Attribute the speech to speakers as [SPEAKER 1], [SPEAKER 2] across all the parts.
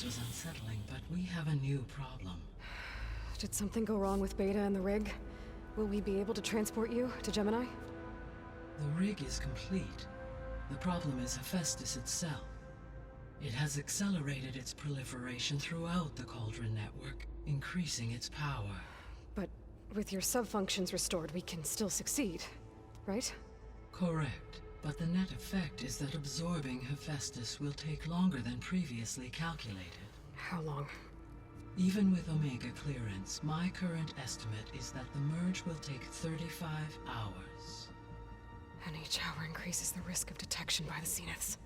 [SPEAKER 1] was unsettling, but we have a new problem.
[SPEAKER 2] Did something go wrong with Beta and the rig? Will we be able to transport you to Gemini?
[SPEAKER 1] The rig is complete. The problem is Hephaestus itself. It has accelerated its proliferation throughout the Cauldron network, increasing its power.
[SPEAKER 2] But with your sub-functions restored, we can still succeed, right?
[SPEAKER 1] Correct. But the net effect is that absorbing Hephaestus will take longer than previously calculated.
[SPEAKER 2] How long?
[SPEAKER 1] Even with Omega clearance, my current estimate is that the merge will take 35 hours.
[SPEAKER 2] And each hour increases the risk of detection by the Zeniths.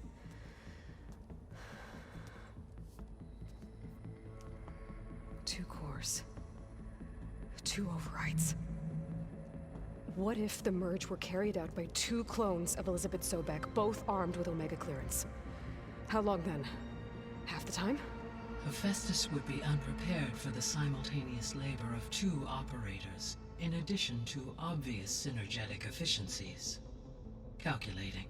[SPEAKER 2] Two cores. Two overrides. What if the merge were carried out by two clones of Elizabeth Sobek, both armed with Omega clearance? How long then? Half the time?
[SPEAKER 1] Hephaestus would be unprepared for the simultaneous labor of two operators, in addition to obvious synergetic efficiencies. Calculating.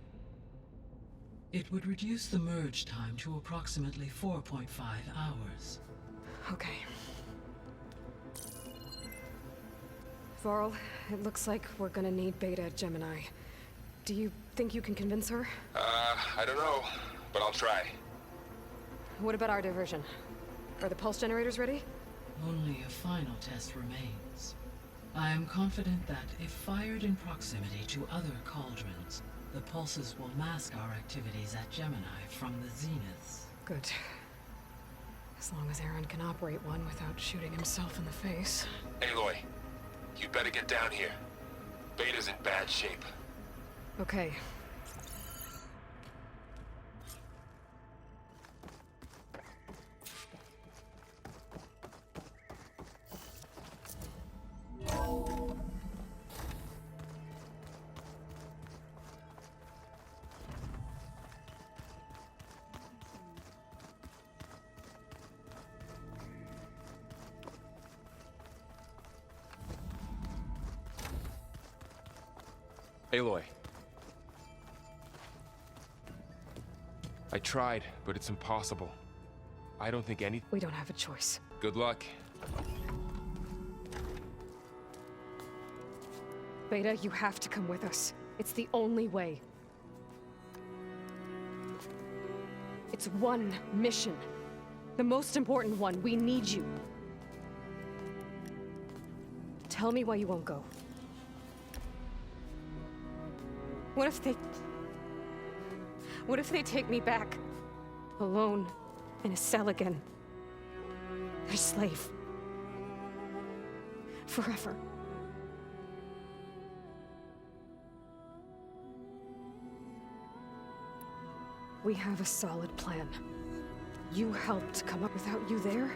[SPEAKER 1] It would reduce the merge time to approximately 4.5 hours.
[SPEAKER 2] Okay. Varl, it looks like we're gonna need Beta at Gemini. Do you think you can convince her?
[SPEAKER 3] I don't know, but I'll try.
[SPEAKER 2] What about our diversion? Are the pulse generators ready?
[SPEAKER 1] Only a final test remains. I am confident that if fired in proximity to other cauldrons, the pulses will mask our activities at Gemini from the Zeniths.
[SPEAKER 2] Good. As long as Aaron can operate one without shooting himself in the face.
[SPEAKER 3] Aloy, you better get down here. Beta's in bad shape.
[SPEAKER 2] Okay.
[SPEAKER 3] Aloy. I tried, but it's impossible. I don't think any...
[SPEAKER 2] We don't have a choice.
[SPEAKER 3] Good luck.
[SPEAKER 2] Beta, you have to come with us. It's the only way. It's one mission. The most important one. We need you. Tell me why you won't go. What if they take me back? Alone, in a cell again. Their slave. Forever. We have a solid plan. You helped come up. Without you there,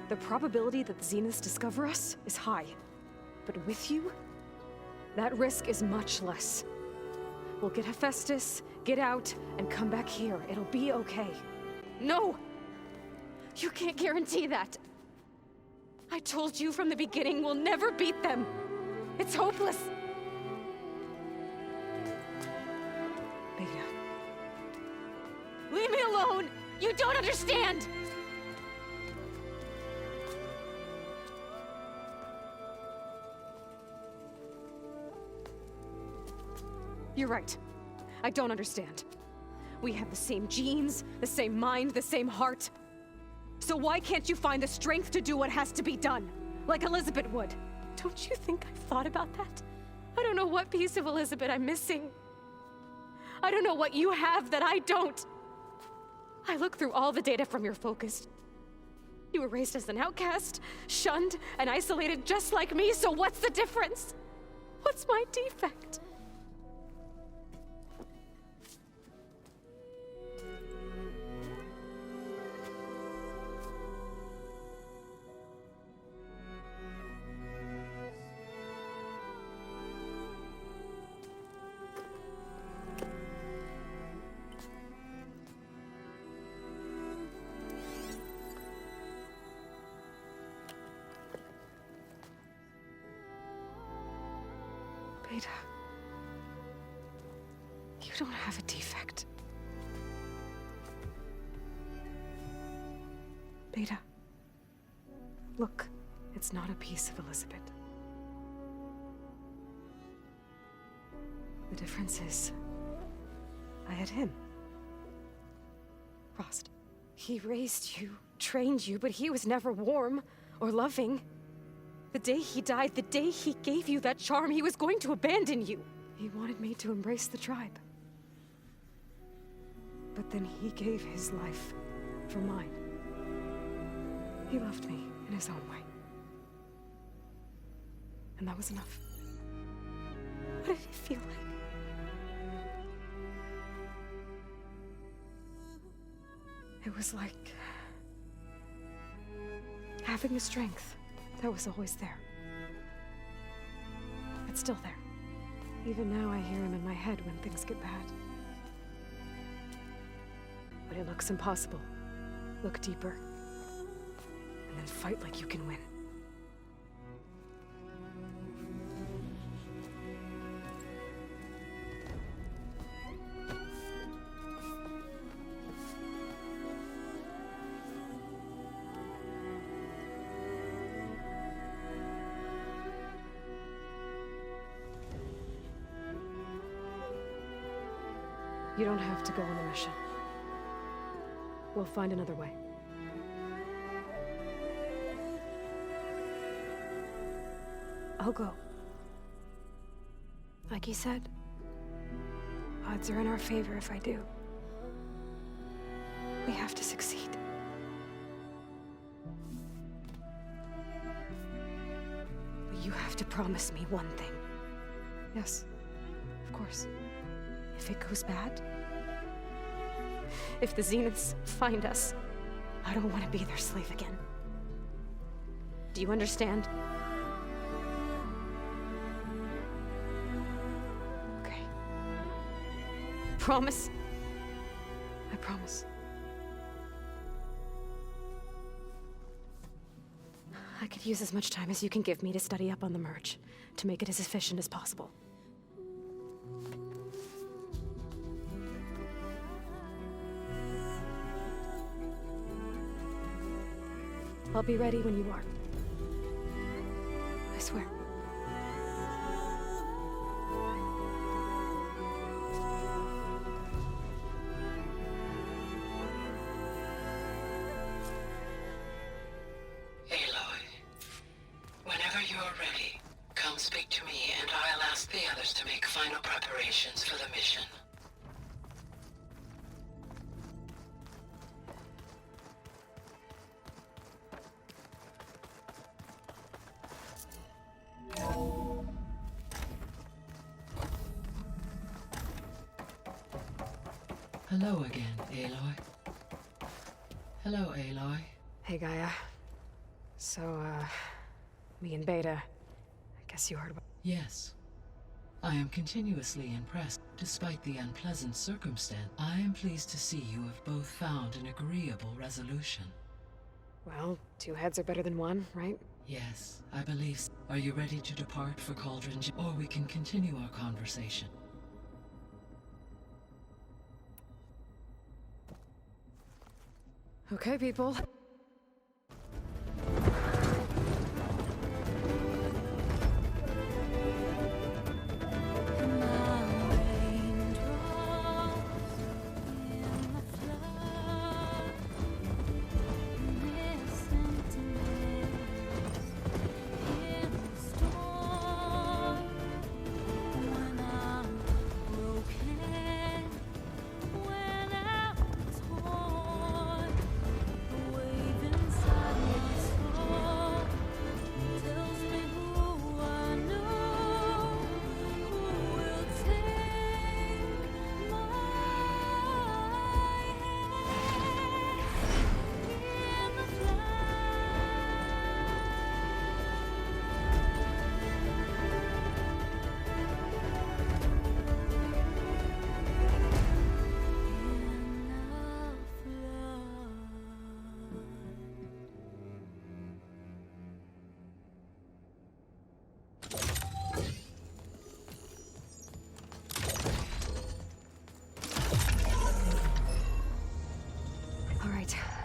[SPEAKER 2] the probability that the Zeniths discover us is high. But with you, that risk is much less. We'll get Hephaestus, get out, and come back here. It'll be okay. No! You can't guarantee that. I told you from the beginning we'll never beat them. It's hopeless. Beta. Leave me alone! You don't understand! You're right. I don't understand. We have the same genes, the same mind, the same heart. So why can't you find the strength to do what has to be done? Like Elizabeth would. Don't you think I've thought about that? I don't know what piece of Elizabeth I'm missing. I don't know what you have that I don't. I look through all the data from your focus. You were raised as an outcast, shunned, and isolated just like me, so what's the difference? What's my defect? Beta, you don't have a defect. Beta. Look, it's not a piece of Elizabeth. The difference is, I had him. Frost. He raised you, trained you, but he was never warm or loving. The day he died, the day he gave you that charm, he was going to abandon you. He wanted me to embrace the tribe. But then he gave his life for mine. He loved me in his own way. And that was enough. What did it feel like? It was like having the strength that was always there. It's still there. Even now I hear him in my head when things get bad. When it looks impossible, look deeper. And then fight like you can win. You don't have to go on a mission. We'll find another way. I'll go. Like you said, odds are in our favor if I do. We have to succeed. But you have to promise me one thing. Yes, of course. If it goes bad, if the Zeniths find us, I don't want to be their slave again. Do you understand? Okay. Promise? I promise. I could use as much time as you can give me to study up on the merge, to make it as efficient as possible. I'll be ready when you are. I swear.
[SPEAKER 1] Aloy, whenever you're ready, come speak to me and I'll ask the others to make final preparations for the mission. Hello again, Aloy. Hello, Aloy.
[SPEAKER 2] Hey, Gaia. So, me and Beta, I guess you heard about...
[SPEAKER 1] Yes. I am continuously impressed. Despite the unpleasant circumstance, I am pleased to see you have both found an agreeable resolution.
[SPEAKER 2] Well, two heads are better than one, right?
[SPEAKER 1] Yes, I believe so. Are you ready to depart for Cauldron? Or we can continue our conversation.
[SPEAKER 2] Okay, people.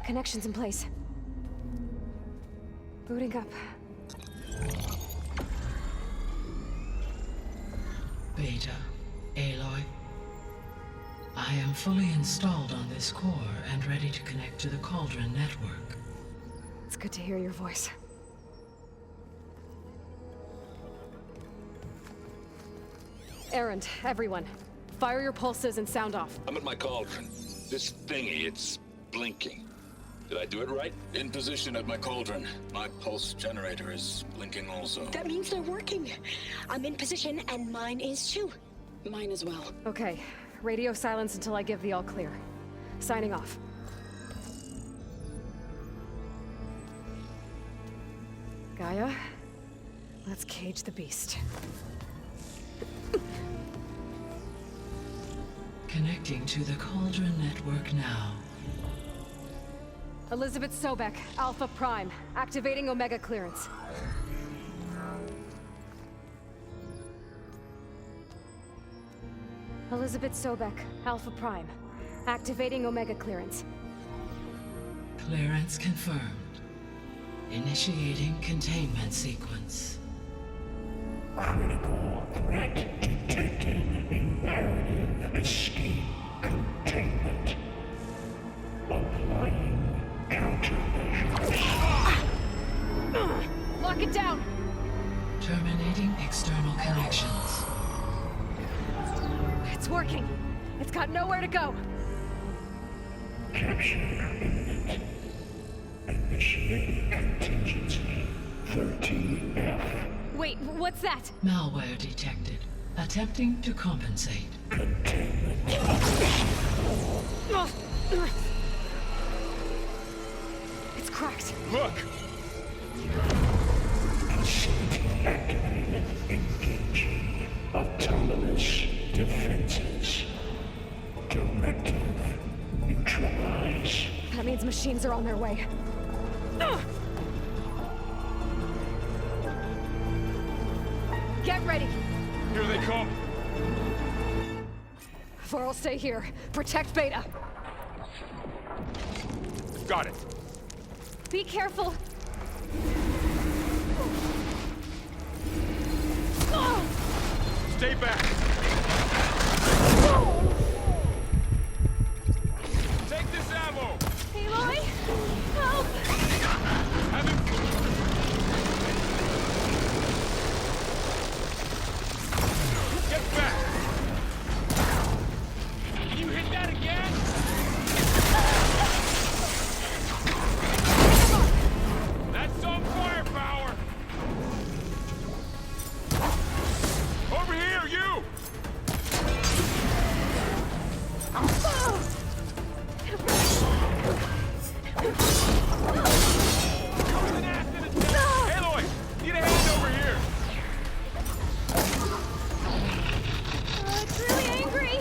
[SPEAKER 2] Connections in place. Booting up.
[SPEAKER 1] Beta, Aloy. I am fully installed on this core and ready to connect to the Cauldron network.
[SPEAKER 2] It's good to hear your voice. Errand, everyone. Fire your pulses and sound off.
[SPEAKER 4] I'm at my cauldron. This thingy, it's blinking. Did I do it right? In position at my cauldron. My pulse generator is blinking also.
[SPEAKER 5] That means they're working. I'm in position, and mine is too. Mine as well.
[SPEAKER 2] Okay. Radio silence until I give the all clear. Signing off. Gaia, let's cage the beast.
[SPEAKER 1] Connecting to the Cauldron network now.
[SPEAKER 2] Elizabeth Sobek, Alpha Prime, activating Omega clearance. Elizabeth Sobek, Alpha Prime, activating Omega clearance.
[SPEAKER 1] Clearance confirmed. Initiating containment sequence.
[SPEAKER 6] Critical threat detected. Imperative escape containment. Applying countermeasures.
[SPEAKER 2] Lock it down!
[SPEAKER 1] Terminating external connections.
[SPEAKER 2] It's working. It's got nowhere to go.
[SPEAKER 6] Capture imminent. Initiating contingency 13F.
[SPEAKER 2] Wait, what's that?
[SPEAKER 1] Malware detected. Attempting to compensate.
[SPEAKER 6] Containment.
[SPEAKER 2] It's cracked.
[SPEAKER 3] Look!
[SPEAKER 6] Facility activated. Engaging autonomous defenses. Directive. Neutralize.
[SPEAKER 2] That means machines are on their way. Get ready!
[SPEAKER 3] Here they come!
[SPEAKER 2] Vor'll stay here. Protect Beta.
[SPEAKER 3] Got it!
[SPEAKER 2] Be careful!
[SPEAKER 3] Stay back! Take this ammo!
[SPEAKER 2] Aloy! Help!
[SPEAKER 3] Have him... Get back! You hit that again? That's some firepower! Over here, you! Aloy! Need a hand over here!
[SPEAKER 2] It's really angry!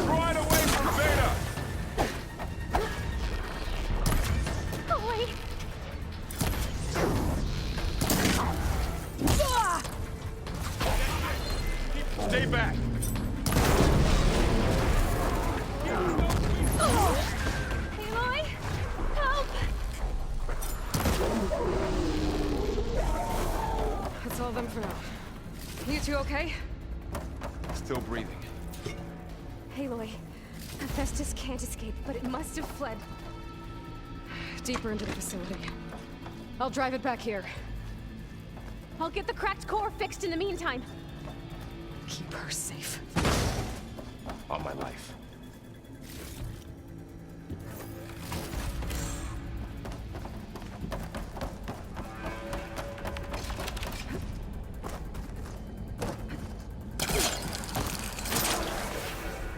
[SPEAKER 3] Right away from Beta!
[SPEAKER 2] Oh, wait!
[SPEAKER 3] Stay back!
[SPEAKER 2] Aloy! Help! That's all of them for now. You two okay?
[SPEAKER 3] Still breathing.
[SPEAKER 2] Aloy, Hephaestus can't escape, but it must have fled. Deeper into the facility. I'll drive it back here. I'll get the cracked core fixed in the meantime. Keep her safe.
[SPEAKER 3] On my life.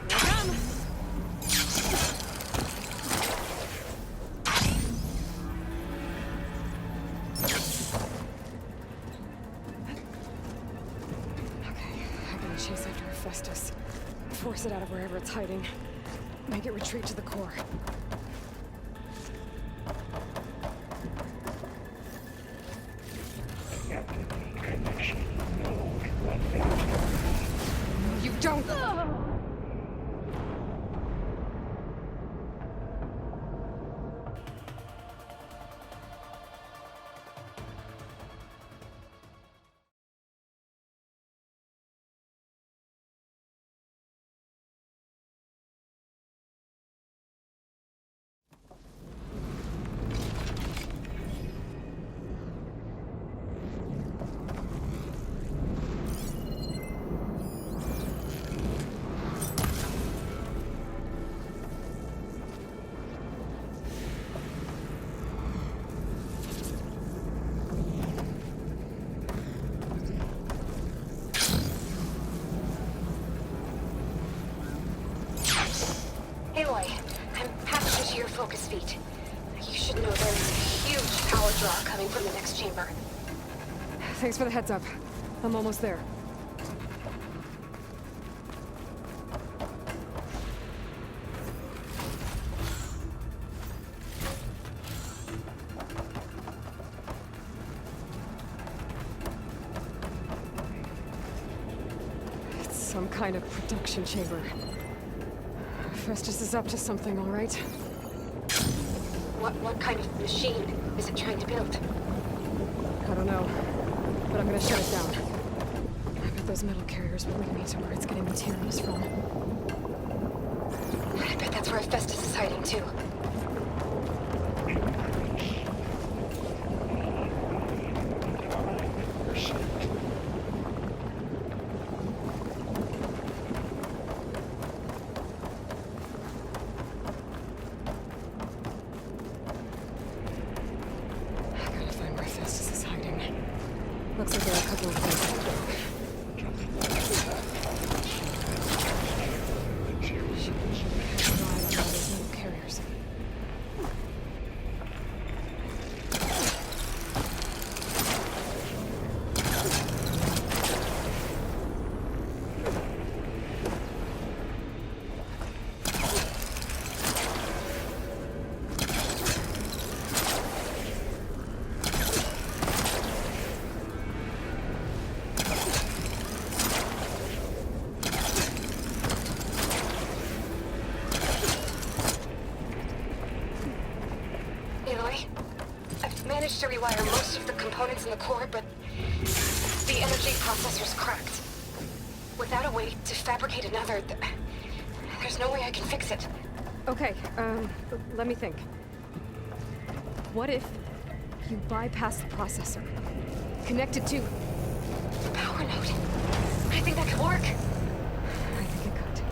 [SPEAKER 2] Come! Okay, I'm gonna chase after Hephaestus. Force it out of wherever it's hiding. Make it retreat to the core.
[SPEAKER 6] Activate connection node 183.
[SPEAKER 2] You don't! Aloy, I'm patched into your focus feed. You should know there's a huge power draw coming from the next chamber. Thanks for the heads up. I'm almost there. It's some kind of production chamber. Festus is up to something, all right? What kind of machine is it trying to build? I don't know, but I'm gonna shut it down. I bet those metal carriers will lead me to where it's getting materials from. I bet that's where Festus is hiding too. Looks like there are a couple of places. Ride on all those little carriers. Managed to rewire most of the components in the core, but the energy processor's cracked. Without a way to fabricate another, there's no way I can fix it. Okay, let me think. What if you bypass the processor? Connect it to the power node. I think that could work. I think it could.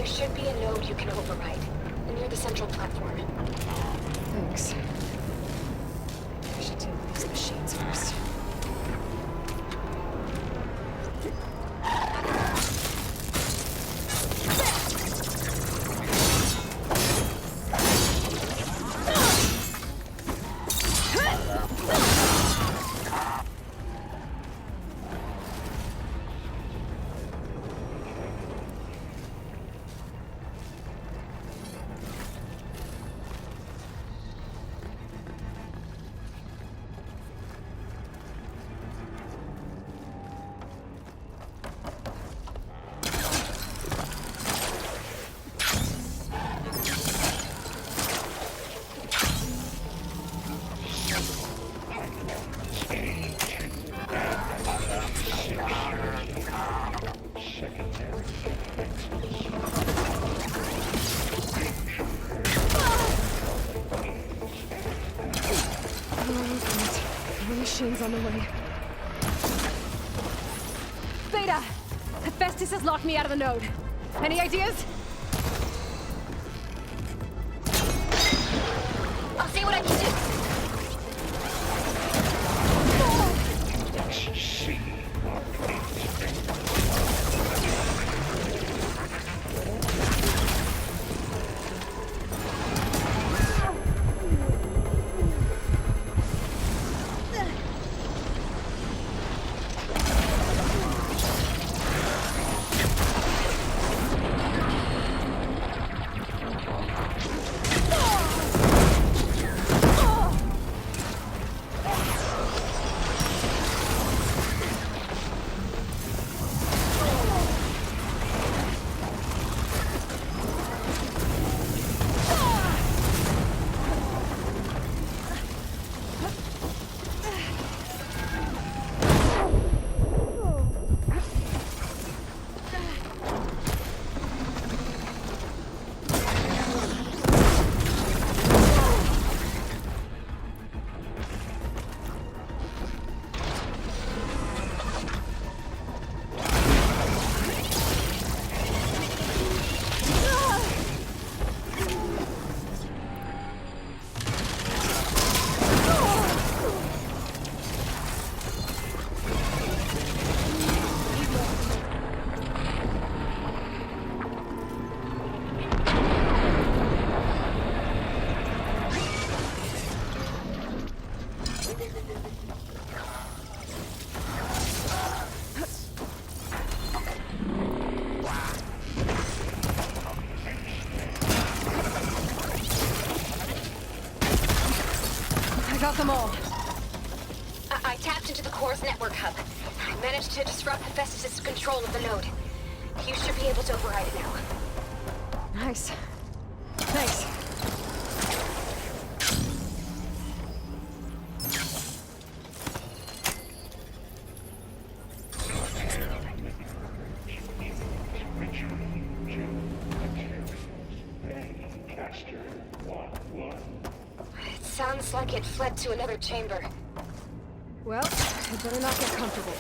[SPEAKER 2] Should be a node you can override, near the central platform. Thanks. I should deal with these machines first. Machine's on the way. Beta! Hephaestus has locked me out of the node. Any ideas?
[SPEAKER 5] I'll see what I can do.
[SPEAKER 6] Let's see what
[SPEAKER 2] I got them all.
[SPEAKER 5] I tapped into the core's network hub. I managed to disrupt Hephaestus' control of the node. You should be able to override it now.
[SPEAKER 2] Nice. Thanks.
[SPEAKER 5] It sounds like it fled to another chamber.
[SPEAKER 2] Well, I better not get comfortable.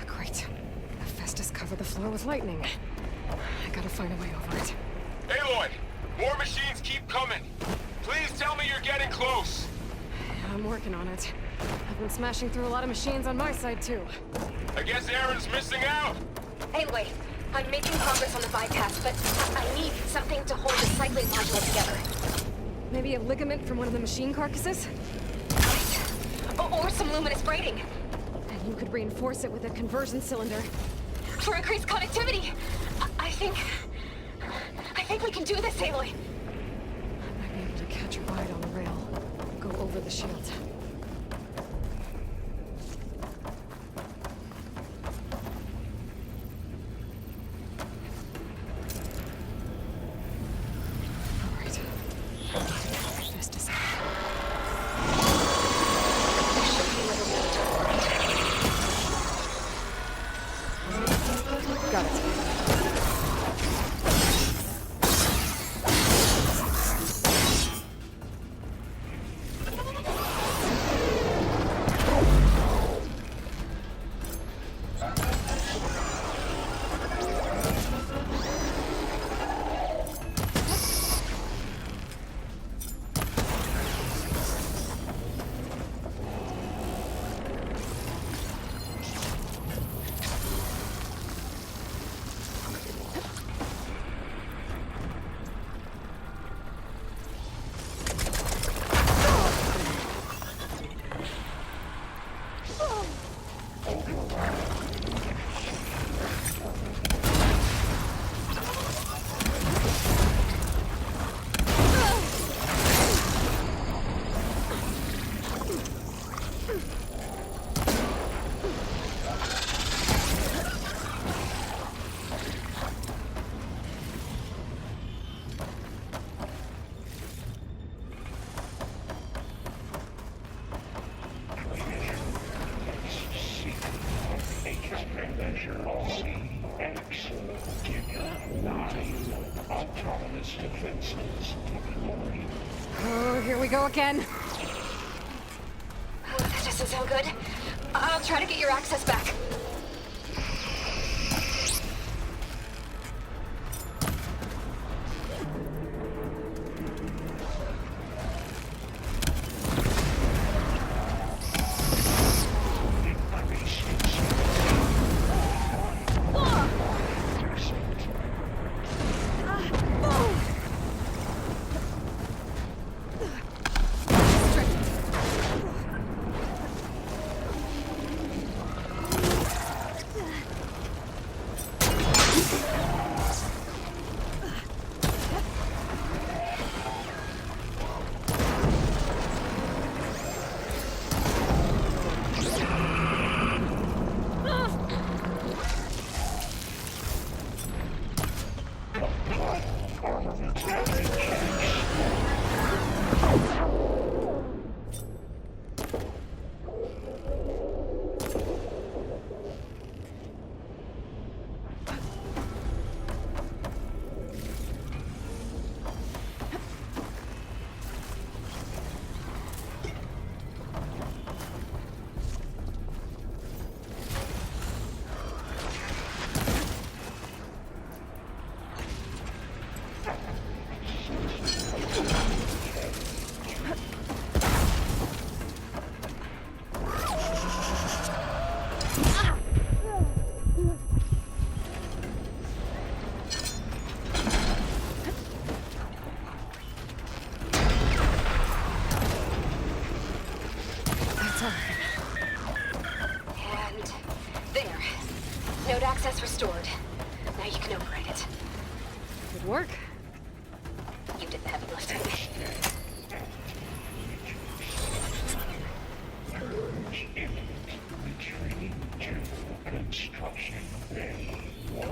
[SPEAKER 2] Great. Hephaestus covered the floor with lightning. I gotta find a way over it.
[SPEAKER 3] Aloy! More machines keep coming! Please tell me you're getting close!
[SPEAKER 2] I'm working on it. I've been smashing through a lot of machines on my side, too.
[SPEAKER 3] I guess Aaron's missing out!
[SPEAKER 5] Anyway, I'm making progress on the bypass, but I need something to hold the cycling module together.
[SPEAKER 2] Maybe a ligament from one of the machine carcasses?
[SPEAKER 5] Or some luminous braiding.
[SPEAKER 2] And you could reinforce it with a conversion cylinder.
[SPEAKER 5] For increased connectivity. I think we can do this, Aloy.
[SPEAKER 2] I might be able to catch a ride on the rail. Go over the shield. Got it. go again?
[SPEAKER 5] Oh, that doesn't sound good. I'll try to get your access back. And there. Node access restored. Now you can override it.
[SPEAKER 2] Good work.
[SPEAKER 5] You did the heavy lifting.
[SPEAKER 6] Retreating to construction bay 1.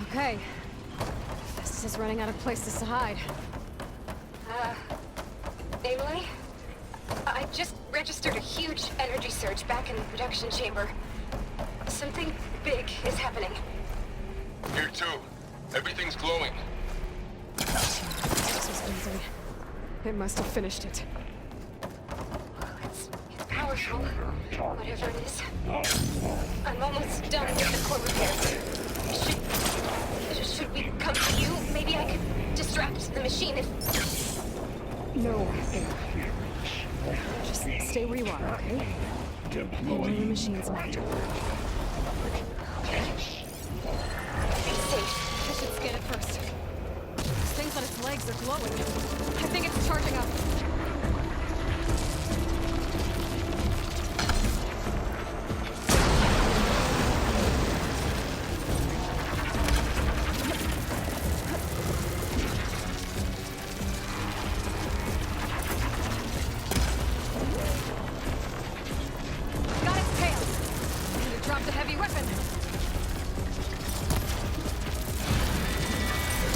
[SPEAKER 2] Okay. Festus is running out of places to hide.
[SPEAKER 5] Emily? I just registered a huge energy surge back in the production chamber. Something big is happening.
[SPEAKER 3] Here too. Everything's glowing.
[SPEAKER 2] This was amazing. It must have finished it.
[SPEAKER 5] It's powerful. Whatever it is. I'm almost done with the core repairs. Should we come to you? Maybe I could distract the machine if...
[SPEAKER 2] No. Just stay where you are, okay? Handle the machines after.
[SPEAKER 5] Be safe.
[SPEAKER 2] I should scan it first. These things on its legs are glowing. I think it's charging up. Got its tail. It dropped a heavy weapon.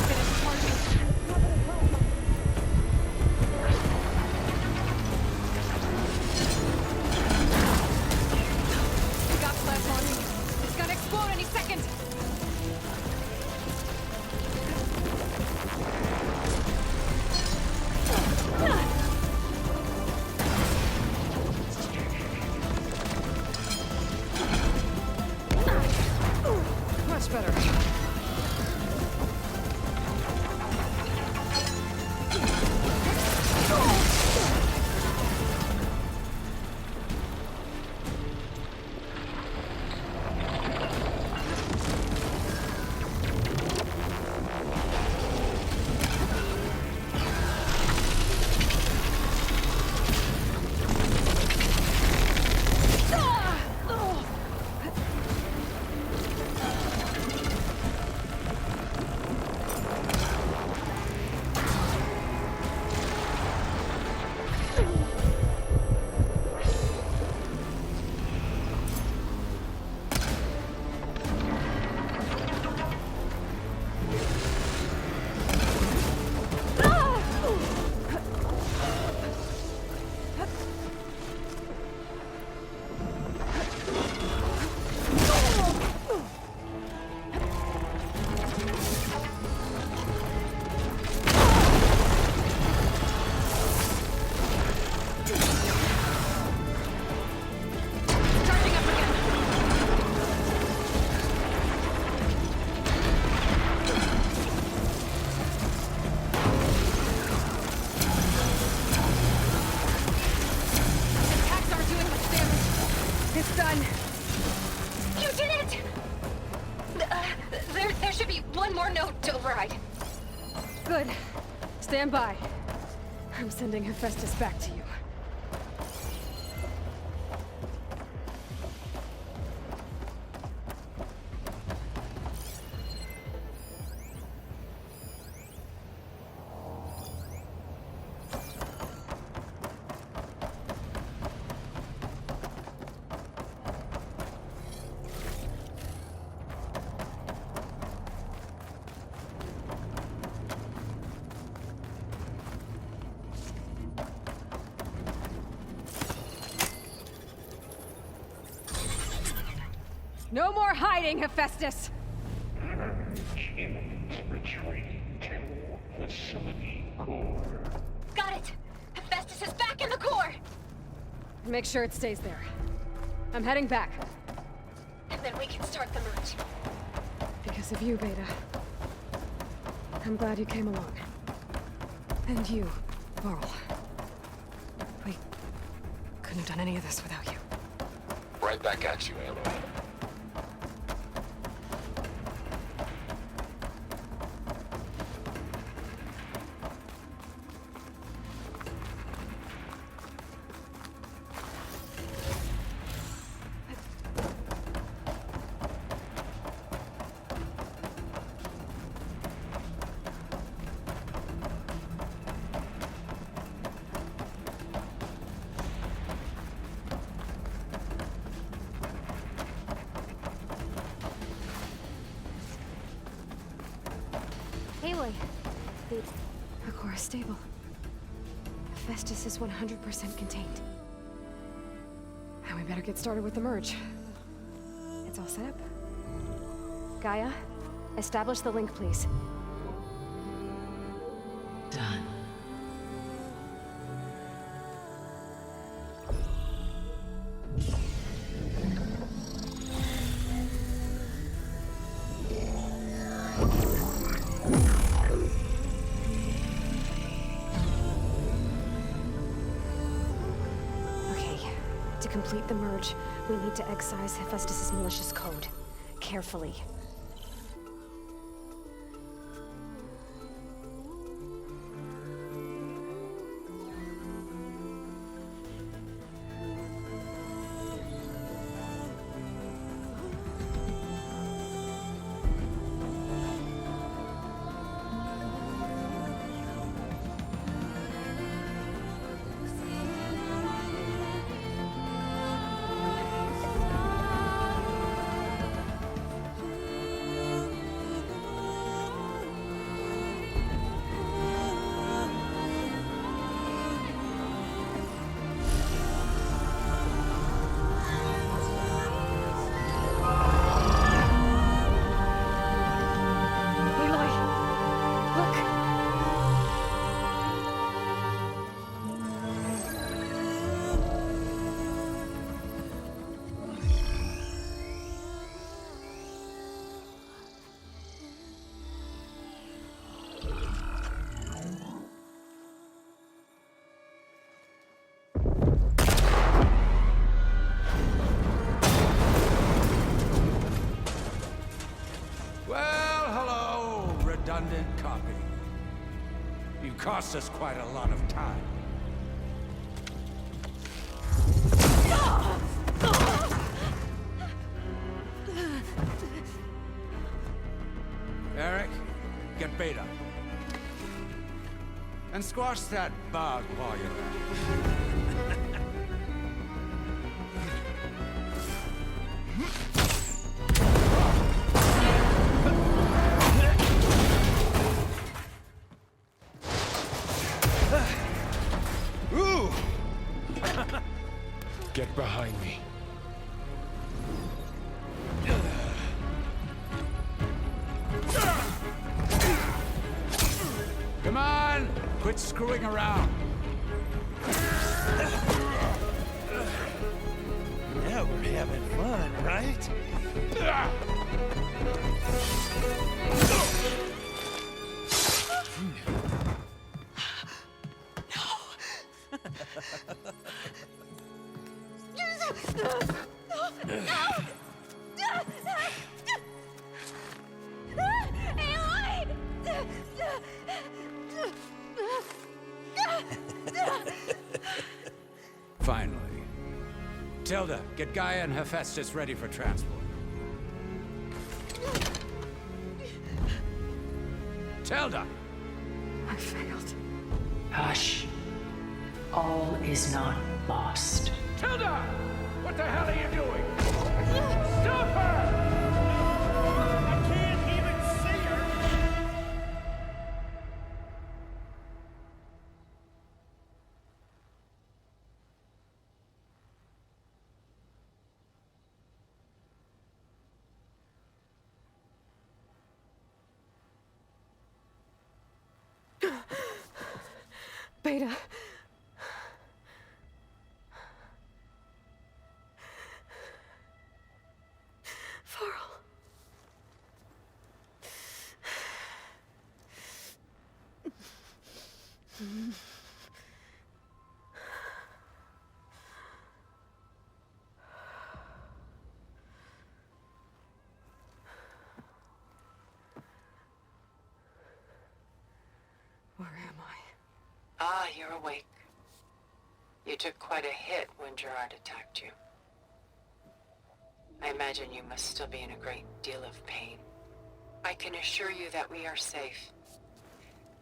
[SPEAKER 2] Finish charging. It's done.
[SPEAKER 5] You did it! There should be one more note to override.
[SPEAKER 2] Good. Stand by. I'm sending Hephaestus back to you. No more hiding, Hephaestus!
[SPEAKER 6] Humans retreating to facility core.
[SPEAKER 5] Got it! Hephaestus is back in the core!
[SPEAKER 2] Make sure it stays there. I'm heading back.
[SPEAKER 5] And then we can start the merge.
[SPEAKER 2] Because of you, Beta. I'm glad you came along. And you, Varl. We couldn't have done any of this without you.
[SPEAKER 3] Right back at you, Aloy.
[SPEAKER 2] Aloy, the core is stable. Hephaestus is 100% contained. And we better get started with the merge. It's all set up. Gaia, establish the link, please.
[SPEAKER 1] Done.
[SPEAKER 2] To complete the merge, we need to excise Hephaestus' malicious code. Carefully.
[SPEAKER 7] Redundant copy. You cost us quite a lot of time. Eric, get Beta. And squash that bug while you're at it.
[SPEAKER 3] Get behind me.
[SPEAKER 7] Come on! Quit screwing around.
[SPEAKER 8] Now we're having fun, right?
[SPEAKER 7] Finally. Tilda, get Gaia and Hephaestus ready for transport. Tilda!
[SPEAKER 2] I failed.
[SPEAKER 1] Hush. All is not lost.
[SPEAKER 7] Tilda! What the hell are you doing? Stop her!
[SPEAKER 8] I can't even see her!
[SPEAKER 2] Beta. Farrell. Where am I?
[SPEAKER 9] Ah, you're awake. You took quite a hit when Gerard attacked you. I imagine you must still be in a great deal of pain. I can assure you that we are safe.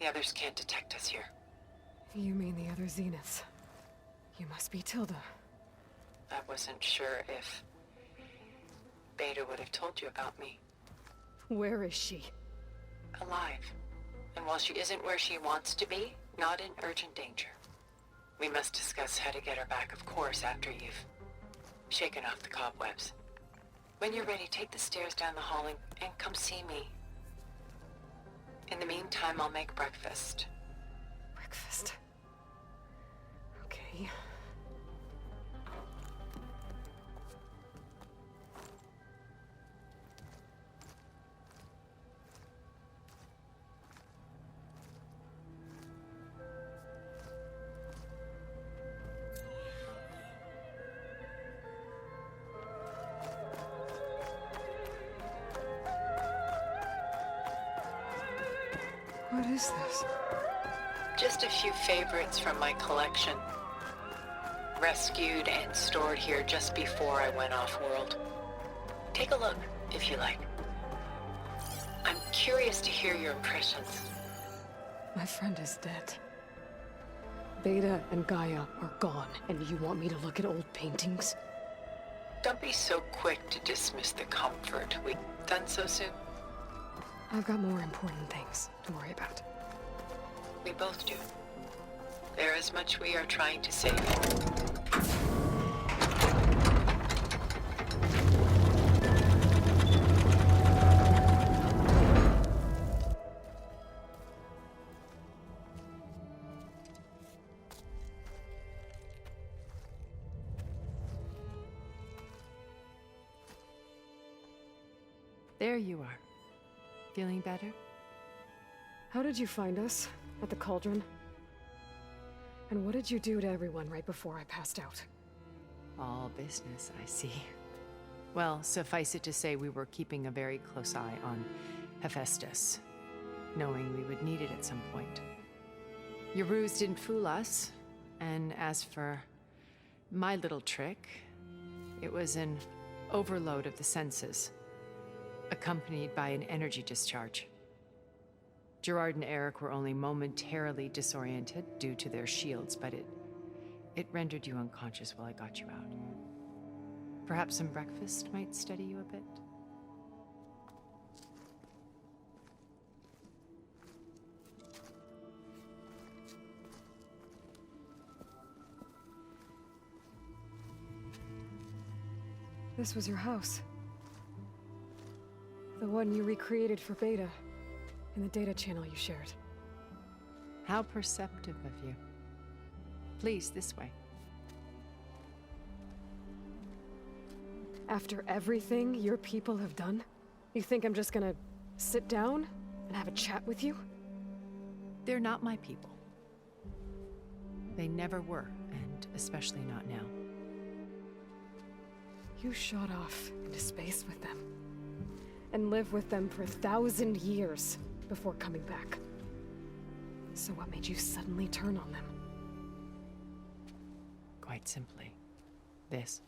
[SPEAKER 9] The others can't detect us here.
[SPEAKER 2] You mean the other Zeniths? You must be Tilda.
[SPEAKER 9] I wasn't sure if Beta would have told you about me.
[SPEAKER 2] Where is she?
[SPEAKER 9] Alive. And while she isn't where she wants to be, not in urgent danger. We must discuss how to get her back, of course, after you've shaken off the cobwebs. When you're ready, take the stairs down the hall and come see me. In the meantime, I'll make breakfast.
[SPEAKER 2] Breakfast. Okay. What is this?
[SPEAKER 9] Just a few favorites from my collection. Rescued and stored here just before I went off-world. Take a look, if you like. I'm curious to hear your impressions.
[SPEAKER 2] My friend is dead. Beta and Gaia are gone, and you want me to look at old paintings?
[SPEAKER 9] Don't be so quick to dismiss the comfort. We done so soon?
[SPEAKER 2] I've got more important things to worry about.
[SPEAKER 9] We both do. There is much we are trying to save.
[SPEAKER 10] There you are. Feeling better?
[SPEAKER 2] How did you find us? At the cauldron? And what did you do to everyone right before I passed out?
[SPEAKER 10] All business, I see. Well, suffice it to say we were keeping a very close eye on Hephaestus, knowing we would need it at some point. Your ruse didn't fool us, and as for my little trick, it was an overload of the senses, accompanied by an energy discharge. Gerard and Eric were only momentarily disoriented due to their shields, but it rendered you unconscious while I got you out. Perhaps some breakfast might steady you a bit?
[SPEAKER 2] This was your house. The one you recreated for Beta, in the data channel you shared.
[SPEAKER 10] How perceptive of you. Please, this way.
[SPEAKER 2] After everything your people have done, you think I'm just gonna sit down and have a chat with you?
[SPEAKER 10] They're not my people. They never were, and especially not now.
[SPEAKER 2] You shot off into space with them, and lived with them for 1,000 years before coming back. So what made you suddenly turn on them?
[SPEAKER 10] Quite quite simply, this.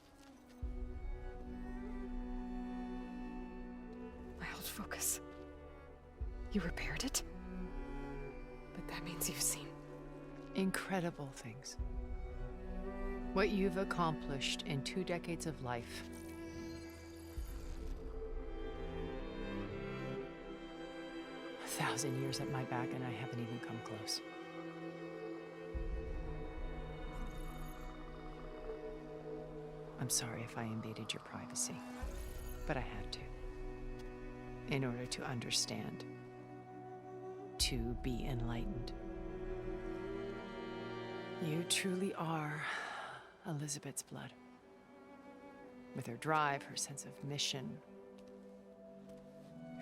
[SPEAKER 2] My old focus. You repaired it? But that means you've seen...
[SPEAKER 10] Incredible things. What you've accomplished in 2 decades of life. A 1,000 years at my back, and I haven't even come close. I'm sorry if I invaded your privacy, but I had to. In order to understand, to be enlightened. You truly are Elizabeth's blood. With her drive, her sense of mission,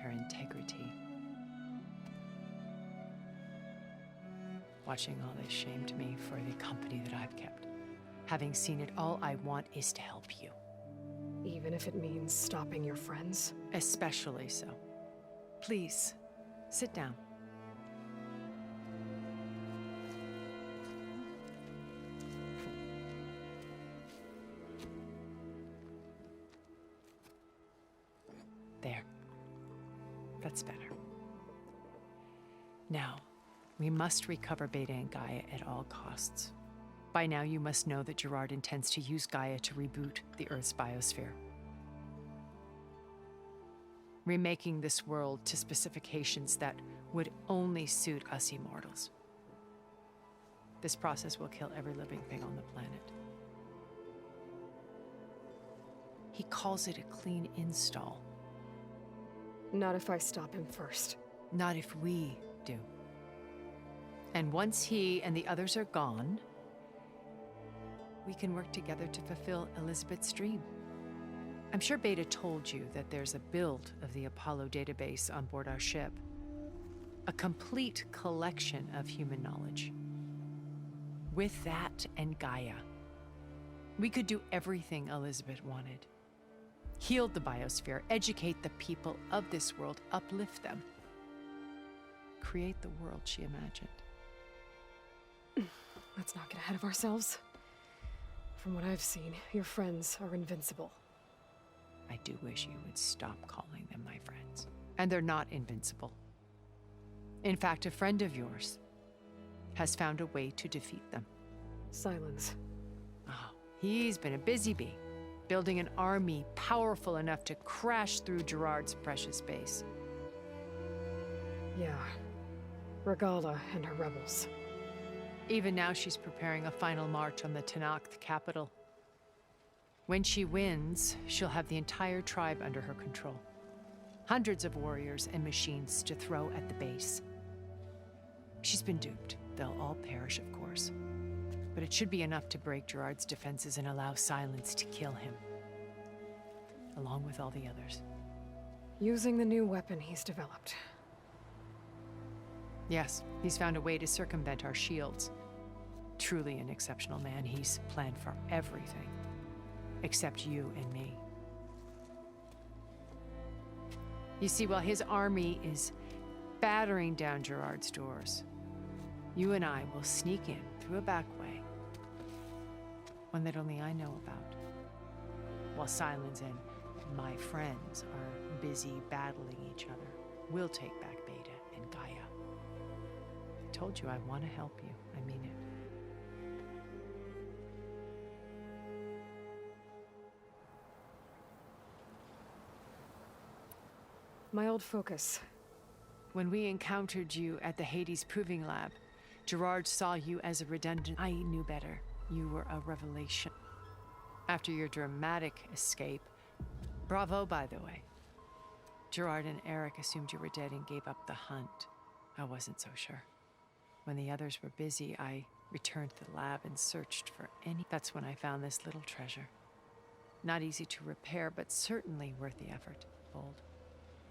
[SPEAKER 10] her integrity. Watching all this shamed me for the company that I've kept. Having seen it, all I want is to help you.
[SPEAKER 2] Even if it means stopping your friends?
[SPEAKER 10] Especially so. Please, sit down. There. That's better. Now, we must recover Beta and Gaia at all costs. By now, you must know that Gerard intends to use Gaia to reboot the Earth's biosphere. Remaking this world to specifications that would only suit us immortals. This process will kill every living thing on the planet. He calls it a clean install.
[SPEAKER 2] Not if I stop him first.
[SPEAKER 10] Not if we do. And once he and the others are gone, we can work together to fulfill Elizabeth's dream. I'm sure Beta told you that there's a build of the Apollo database on board our ship. A complete collection of human knowledge. With that and Gaia, we could do everything Elizabeth wanted. Heal the biosphere, educate the people of this world, uplift them. Create the world she imagined.
[SPEAKER 2] Let's not get ahead of ourselves. From what I've seen, your friends are invincible.
[SPEAKER 10] I do wish you would stop calling them my friends. And they're not invincible. In fact, a friend of yours has found a way to defeat them.
[SPEAKER 2] Silence.
[SPEAKER 10] Oh, he's been a busy bee, building an army powerful enough to crash through Gerard's precious base.
[SPEAKER 2] Yeah. Regala and her rebels.
[SPEAKER 10] Even now, she's preparing a final march on the Tenakth capital. When she wins, she'll have the entire tribe under her control. Hundreds of warriors and machines to throw at the base. She's been duped. They'll all perish, of course. But it should be enough to break Gerard's defenses and allow Silence to kill him. Along with all the others.
[SPEAKER 2] Using the new weapon he's developed.
[SPEAKER 10] Yes, he's found a way to circumvent our shields. Truly an exceptional man. He's planned for everything. Except you and me. You see, while his army is battering down Gerard's doors, you and I will sneak in through a back way. One that only I know about. While Silence and my friends are busy battling each other, we'll take back Beta and Gaia. I told you I want to help you. I mean it.
[SPEAKER 2] My old focus.
[SPEAKER 10] When we encountered you at the Hades Proving Lab, Gerard saw you as a redundant. I knew better. You were a revelation. After your dramatic escape, bravo, by the way. Gerard and Eric assumed you were dead and gave up the hunt. I wasn't so sure. When the others were busy, I returned to the lab and searched for any. That's when I found this little treasure. Not easy to repair, but certainly worth the effort. Bold.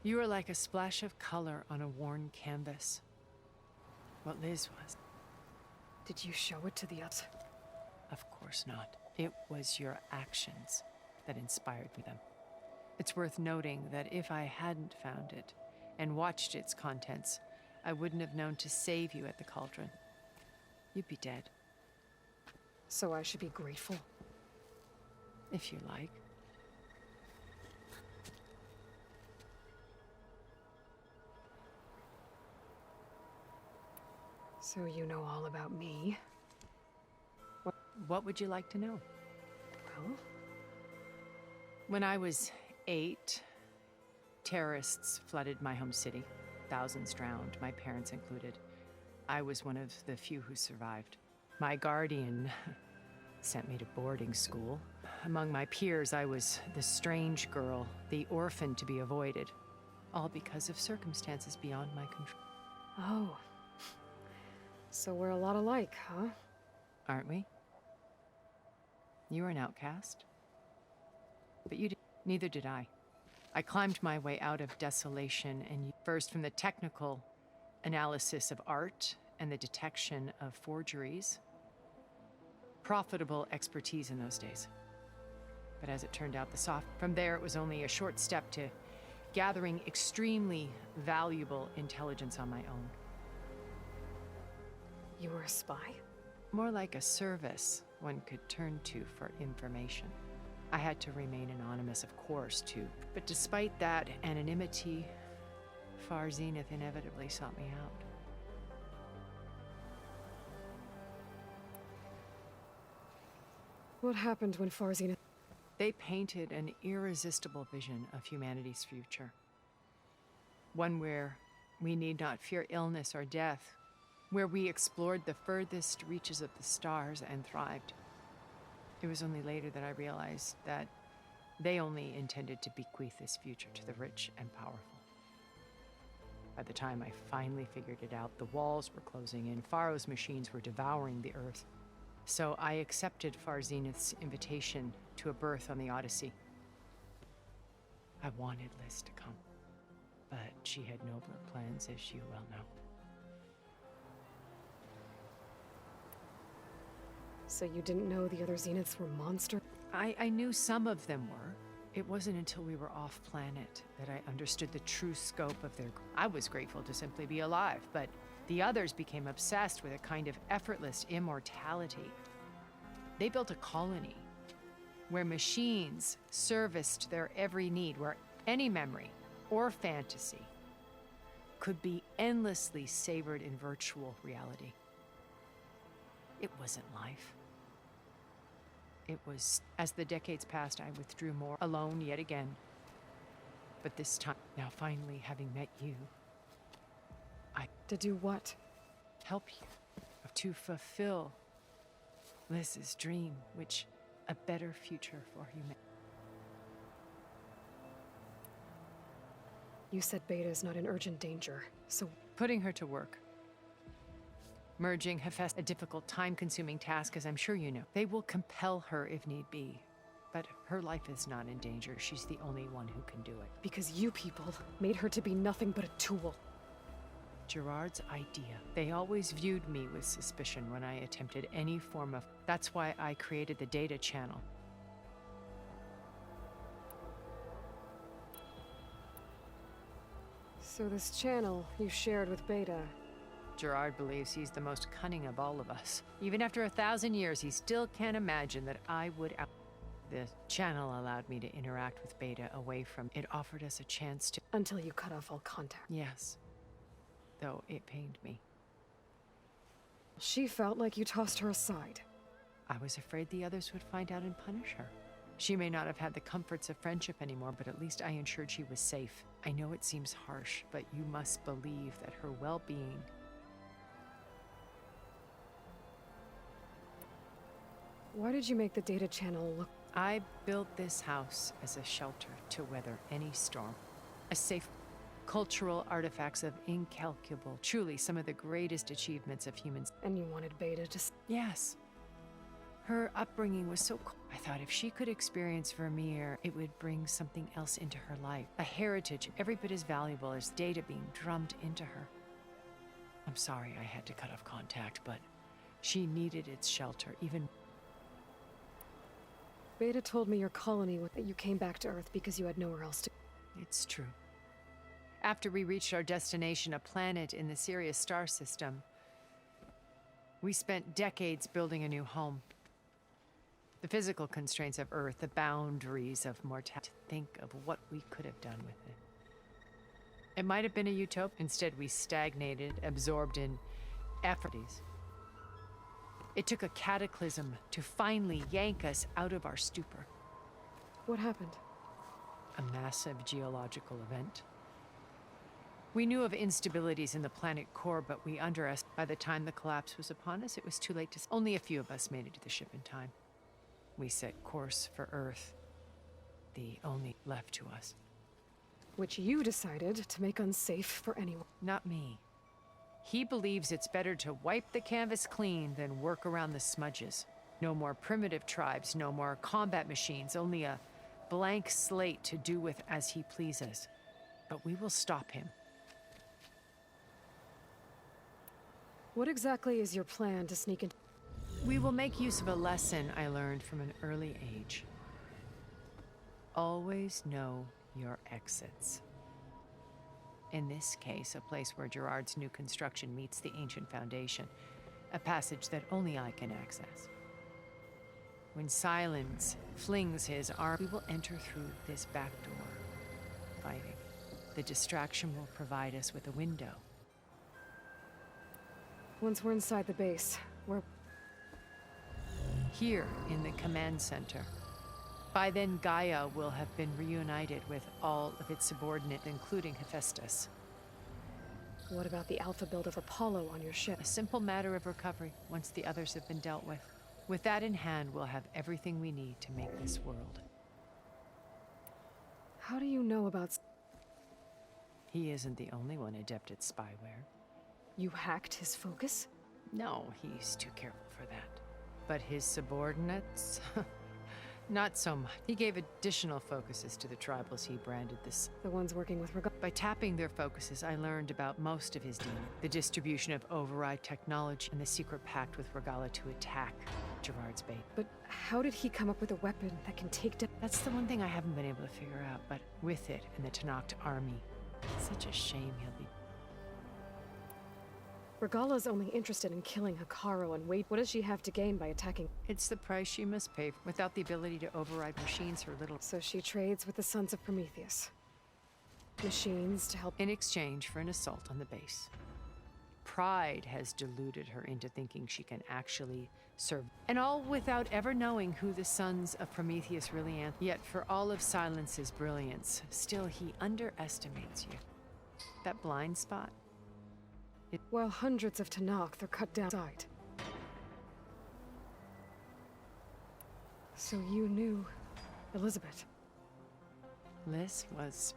[SPEAKER 10] You were like a splash of color on a worn canvas. What Liz was.
[SPEAKER 2] Did you show it to the others?
[SPEAKER 10] Of course not. It was your actions that inspired me them. It's worth noting that if I hadn't found it and watched its contents, I wouldn't have known to save you at the cauldron. You'd be dead.
[SPEAKER 2] So I should be grateful?
[SPEAKER 10] If you like.
[SPEAKER 2] So you know all about me?
[SPEAKER 10] What would you like to know?
[SPEAKER 2] Well,
[SPEAKER 10] When I was 8, terrorists flooded my home city. Thousands drowned, my parents included. I was one of the few who survived. My guardian sent me to boarding school. Among my peers, I was the strange girl, the orphan to be avoided. All because of circumstances beyond my control.
[SPEAKER 2] oh. So we're a lot alike, huh?
[SPEAKER 10] Aren't we? You were an outcast. But you did. Neither did I. I climbed my way out of desolation, and first from the technical analysis of art and the detection of forgeries. Profitable expertise in those days. But as it turned out, from there it was only a short step to gathering extremely valuable intelligence on my own.
[SPEAKER 2] You were a spy?
[SPEAKER 10] More like a service one could turn to for information. I had to remain anonymous, of course, too. But despite that anonymity, Far Zenith inevitably sought me out.
[SPEAKER 2] What happened when Far Zenith...
[SPEAKER 10] They painted an irresistible vision of humanity's future. One where we need not fear illness or death, where we explored the furthest reaches of the stars and thrived. It was only later that I realized that they only intended to bequeath this future to the rich and powerful. By the time I finally figured it out, the walls were closing in, Pharaoh's machines were devouring the earth. So I accepted Far Zenith's invitation to a berth on the Odyssey. I wanted Liz to come, but she had nobler plans, as you well know.
[SPEAKER 2] So you didn't know the other Zeniths were monsters?
[SPEAKER 10] I knew some of them were. It wasn't until we were off planet that I understood the true scope of their... I was grateful to simply be alive, but the others became obsessed with a kind of effortless immortality. They built a colony where machines serviced their every need, where any memory or fantasy could be endlessly savored in virtual reality. It wasn't life. It was, as the decades passed, I withdrew more, alone yet again. But this time, now finally having met you, I...
[SPEAKER 2] To do what?
[SPEAKER 10] Help you. To fulfill Liz's dream, which a better future for humanity.
[SPEAKER 2] You said Beta is not in urgent danger, so...
[SPEAKER 10] Putting her to work. Merging Hephaestus, a difficult, time-consuming task, as I'm sure you know. They will compel her if need be. But her life is not in danger. She's the only one who can do it.
[SPEAKER 2] Because you people made her to be nothing but a tool.
[SPEAKER 10] Gerard's idea. They always viewed me with suspicion when I attempted any form of... That's why I created the data channel.
[SPEAKER 2] So this channel you shared with Beta...
[SPEAKER 10] Gerard believes he's the most cunning of all of us. Even after 1,000 years, he still can't imagine that I would out... The channel allowed me to interact with Beta away from... It offered us a chance to...
[SPEAKER 2] Until you cut off all contact.
[SPEAKER 10] Yes. Though it pained me.
[SPEAKER 2] She felt like you tossed her aside.
[SPEAKER 10] I was afraid the others would find out and punish her. She may not have had the comforts of friendship anymore, but at least I ensured she was safe. I know it seems harsh, but you must believe that her well-being...
[SPEAKER 2] Why did you make the data channel look...
[SPEAKER 10] I built this house as a shelter to weather any storm. A safe... Cultural artifacts of incalculable, truly some of the greatest achievements of humans.
[SPEAKER 2] And you wanted Beta to...
[SPEAKER 10] Yes. Her upbringing was so cool. I thought if she could experience Vermeer, it would bring something else into her life. A heritage every bit as valuable as data being drummed into her. I'm sorry I had to cut off contact, but she needed its shelter, even...
[SPEAKER 2] Beta told me your colony that you came back to Earth because you had nowhere else to...
[SPEAKER 10] It's true. After we reached our destination, a planet in the Sirius star system, we spent decades building a new home. The physical constraints of Earth, the boundaries of mortality. Think of what we could have done with it. It might have been a utopia. Instead, we stagnated, absorbed in efforts. It took a cataclysm to finally yank us out of our stupor.
[SPEAKER 2] What happened?
[SPEAKER 10] A massive geological event. We knew of instabilities in the planet core, but we underestimated. By the time the collapse was upon us, it was too late to. Only a few of us made it to the ship in time. We set course for Earth, the only left to us.
[SPEAKER 2] Which you decided to make unsafe for anyone.
[SPEAKER 10] Not me. He believes it's better to wipe the canvas clean than work around the smudges. No more primitive tribes, no more combat machines, only a blank slate to do with as he pleases. But we will stop him.
[SPEAKER 2] What exactly is your plan to sneak in?
[SPEAKER 10] We will make use of a lesson I learned from an early age. Always know your exits. In this case, a place where Gerard's new construction meets the ancient foundation, a passage that only I can access. When Silence flings his arm, we will enter through this back door, fighting. The distraction will provide us with a window.
[SPEAKER 2] Once we're inside the base, we're...
[SPEAKER 10] Here in the command center. By then, Gaia will have been reunited with all of its subordinates, including Hephaestus.
[SPEAKER 2] What about the alpha build of Apollo on your ship?
[SPEAKER 10] A simple matter of recovery once the others have been dealt with. With that in hand, we'll have everything we need to make this world.
[SPEAKER 2] How do you know about...
[SPEAKER 10] He isn't the only one adept at spyware.
[SPEAKER 2] You hacked his focus?
[SPEAKER 10] No, he's too careful for that. But his subordinates? Not so much. He gave additional focuses to the tribals he branded this.
[SPEAKER 2] The ones working with Regala.
[SPEAKER 10] By tapping their focuses, I learned about most of his demon. The distribution of override technology and the secret pact with Regala to attack Gerard's bait.
[SPEAKER 2] But how did he come up with a weapon that can take down...
[SPEAKER 10] That's the one thing I haven't been able to figure out, but with it and the Tanakh army, it's such a shame he'll be...
[SPEAKER 2] Regala's only interested in killing Hikaru and wait. What does she have to gain by attacking?
[SPEAKER 10] It's the price she must pay. Without the ability to override machines, her little...
[SPEAKER 2] So she trades with the Sons of Prometheus. Machines to help...
[SPEAKER 10] In exchange for an assault on the base. Pride has deluded her into thinking she can actually serve. And all without ever knowing who the Sons of Prometheus really are. Yet for all of Silence's brilliance, still he underestimates you. That blind spot?
[SPEAKER 2] While hundreds of Tanakh are cut down side. So you knew Elizabeth.
[SPEAKER 10] Liz was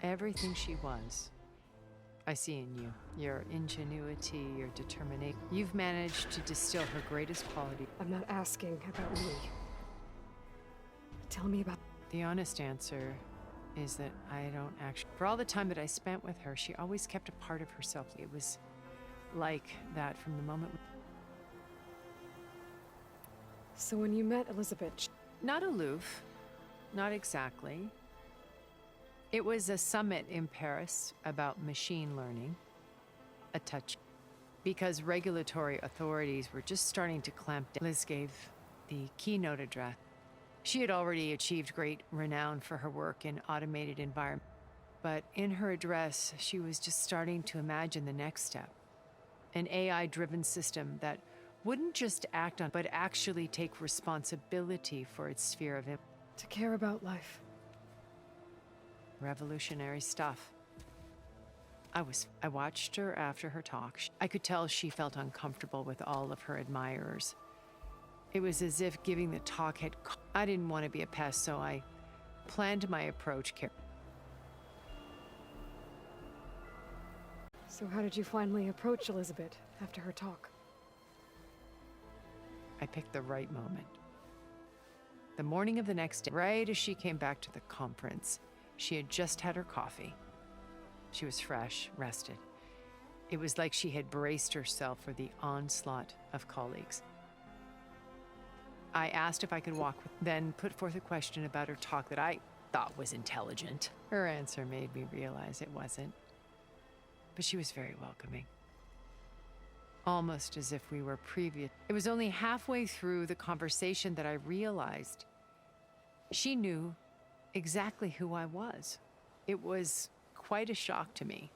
[SPEAKER 10] everything she was. I see in you. Your ingenuity, your determination. You've managed to distill her greatest quality.
[SPEAKER 2] I'm not asking about me. Tell me about...
[SPEAKER 10] The honest answer is that I don't actually... For all the time that I spent with her, she always kept a part of herself. It was like that from the moment...
[SPEAKER 2] So when you met Elizabeth...
[SPEAKER 10] Not aloof. Not exactly. It was a summit in Paris about machine learning. A touch. Because regulatory authorities were just starting to clamp down. Liz gave the keynote address. She had already achieved great renown for her work in automated environments. But in her address, she was just starting to imagine the next step. An AI-driven system that wouldn't just act on, but actually take responsibility for its sphere of influence.
[SPEAKER 2] To care about life.
[SPEAKER 10] Revolutionary stuff. I watched her after her talk. I could tell she felt uncomfortable with all of her admirers. It was as if giving the talk had... I didn't want to be a pest, so I planned my approach carefully.
[SPEAKER 2] So how did you finally approach Elizabeth after her talk?
[SPEAKER 10] I picked the right moment. The morning of the next day, right as she came back to the conference, she had just had her coffee. She was fresh, rested. It was like she had braced herself for the onslaught of colleagues. I asked if I could walk with, then put forth a question about her talk that I thought was intelligent. Her answer made me realize it wasn't, but she was very welcoming. Almost as if we were previous. It was only halfway through the conversation that I realized she knew exactly who I was. It was quite a shock to me.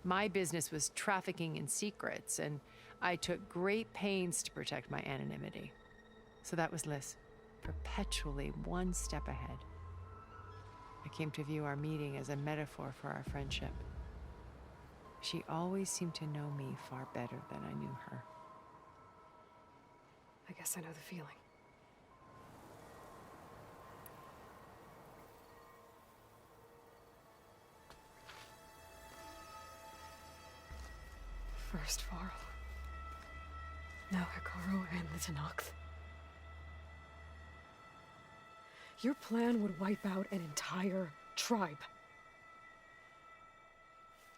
[SPEAKER 10] My business was trafficking in secrets, and I took great pains to protect my anonymity. So that was Liz, perpetually one step ahead. I came to view our meeting as a metaphor for our friendship. She always seemed to know me far better than I knew her.
[SPEAKER 2] I guess I know the feeling. First Varl. Now Hikaru and the Tenakth. Your plan would wipe out an entire tribe.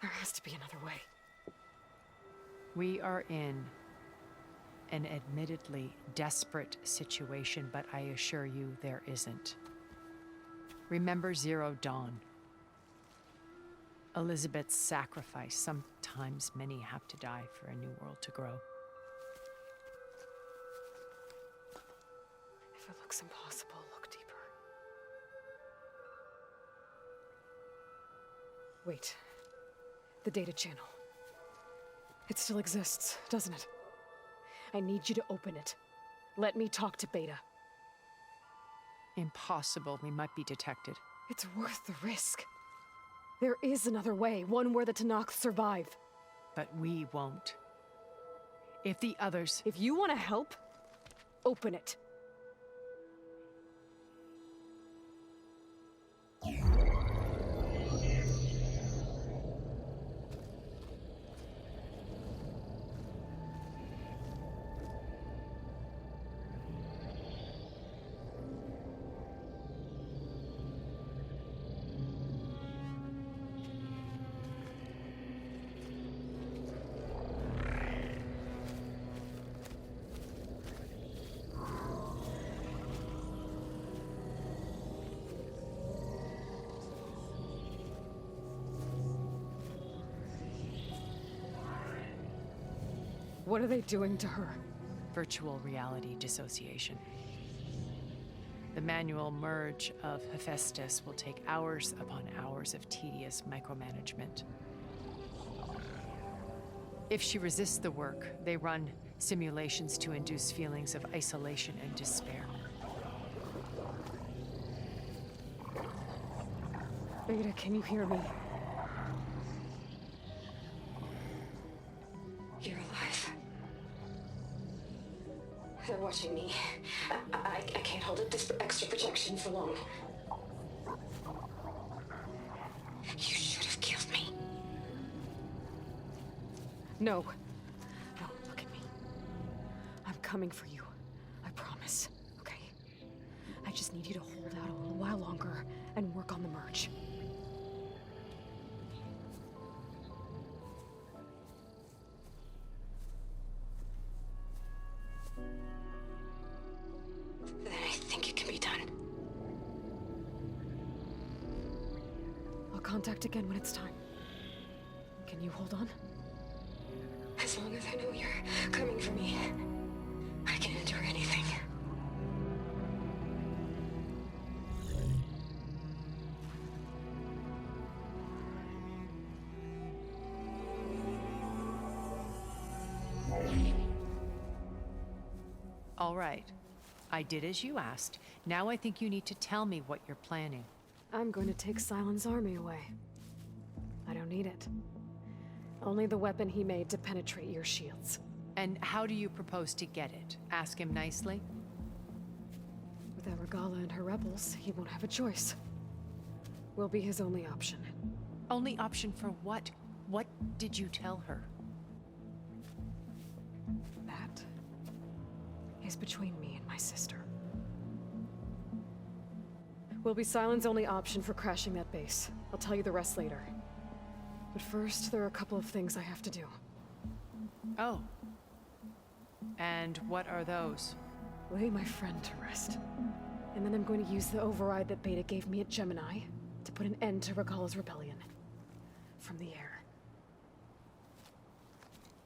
[SPEAKER 2] There has to be another way.
[SPEAKER 10] We are in an admittedly desperate situation, but I assure you there isn't. Remember Zero Dawn. Elizabeth's sacrifice. Sometimes many have to die for a new world to grow.
[SPEAKER 2] If it looks impossible, look deeper. Wait. The data channel. It still exists, doesn't it? I need you to open it. Let me talk to Beta.
[SPEAKER 10] Impossible. We might be detected.
[SPEAKER 2] It's worth the risk. There is another way, one where the Tenakth survive.
[SPEAKER 10] But we won't. If the others...
[SPEAKER 2] If you want to help, open it. What are they doing to her?
[SPEAKER 10] Virtual reality dissociation. The manual merge of Hephaestus will take hours upon hours of tedious micromanagement. If she resists the work, they run simulations to induce feelings of isolation and despair.
[SPEAKER 2] Beta, can you hear me?
[SPEAKER 5] You're alive. They're watching me. I can't hold up this extra protection for long. You should have killed me.
[SPEAKER 2] No. No, look at me. I'm coming for you. I promise. Okay? I just need you to hold out a little while longer and work on the merge.
[SPEAKER 5] Then I think it can be done.
[SPEAKER 2] I'll contact again when it's time. Can you hold on?
[SPEAKER 5] As long as I know you're coming for me, I can endure anything.
[SPEAKER 10] All right. I did as you asked. Now I think you need to tell me what you're planning.
[SPEAKER 2] I'm going to take Silent's army away. I don't need it. Only the weapon he made to penetrate your shields.
[SPEAKER 10] And how do you propose to get it? Ask him nicely?
[SPEAKER 2] With Regala and her rebels, he won't have a choice. We'll be his only option.
[SPEAKER 10] Only option for what? What did you tell her?
[SPEAKER 2] That is between me and my sister. Will be Silent's only option for crashing that base. I'll tell you the rest later. But first, there are a couple of things I have to do.
[SPEAKER 10] Oh. And what are those?
[SPEAKER 2] Lay my friend to rest. And then I'm going to use the override that Beta gave me at Gemini to put an end to Regala's rebellion. From the air.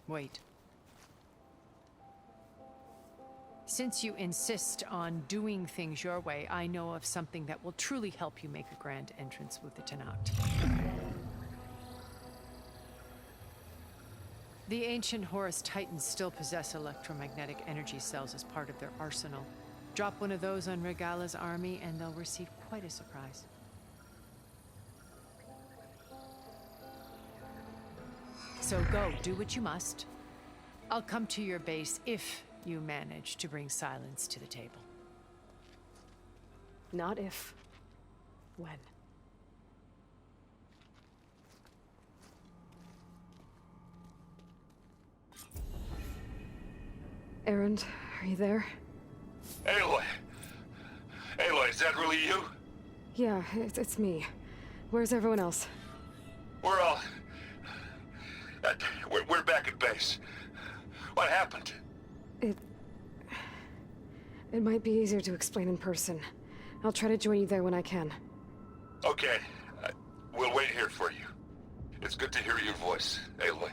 [SPEAKER 10] Wait. Since you insist on doing things your way, I know of something that will truly help you make a grand entrance with the Tenat. The ancient Horus Titans still possess electromagnetic energy cells as part of their arsenal. Drop one of those on Regala's army and they'll receive quite a surprise. So go, do what you must. I'll come to your base if you manage to bring silence to the table.
[SPEAKER 2] Not if. When. Erend, are you there?
[SPEAKER 4] Aloy! Aloy, is that really you?
[SPEAKER 2] Yeah, it's me. Where's everyone else?
[SPEAKER 4] We're all... We're back at base. What happened?
[SPEAKER 2] It might be easier to explain in person. I'll try to join you there when I can.
[SPEAKER 4] Okay. We'll wait here for you. It's good to hear your voice, Aloy.